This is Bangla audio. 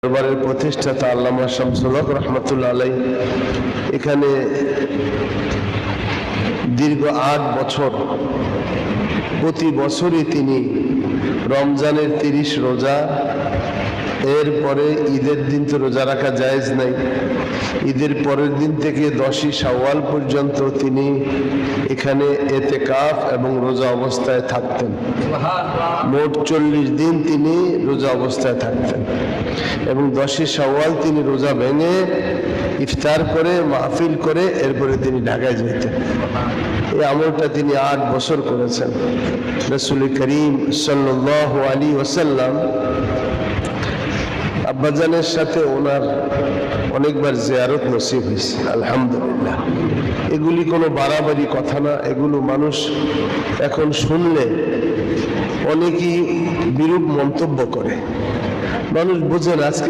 দরবারের প্রতিষ্ঠাতা আল্লামা শামসুল হক রহমতুল্লাহ আলাইহি এখানে দীর্ঘ ৮ বছর প্রতি বছরই তিনি রমজানের ৩০ রোজা, এরপরে ঈদের দিন তো রোজা রাখা জায়েজ নাই, ঈদের পরের দিন থেকে 10ই শাওয়াল পর্যন্ত তিনি এখানে এতেকাফ এবং রোজা অবস্থায় থাকতেন। মোট 40 দিন তিনি রোজা অবস্থায় থাকতেন এবং 10ই শাওয়াল তিনি রোজা ভেঙে ইফতার করে মাহফিল করে এরপরে তিনি ঢাকায় যেতেন। এই আমলটা তিনি ৮ বছর করেছেন। রাসূল করিম সাল্লাল্লাহু আলাইহি ওয়াসাল্লাম আব্বাজানের সাথে ওনার অনেকবার জিয়ারত নসিব হয়েছে, আলহামদুলিল্লাহ। এগুলি কোনো বাড়াবাড়ি কথা না, এগুলো মানুষ এখন শুনলে অনেকেই বিরূপ মন্তব্য করে। মানুষ বোঝেন আজকে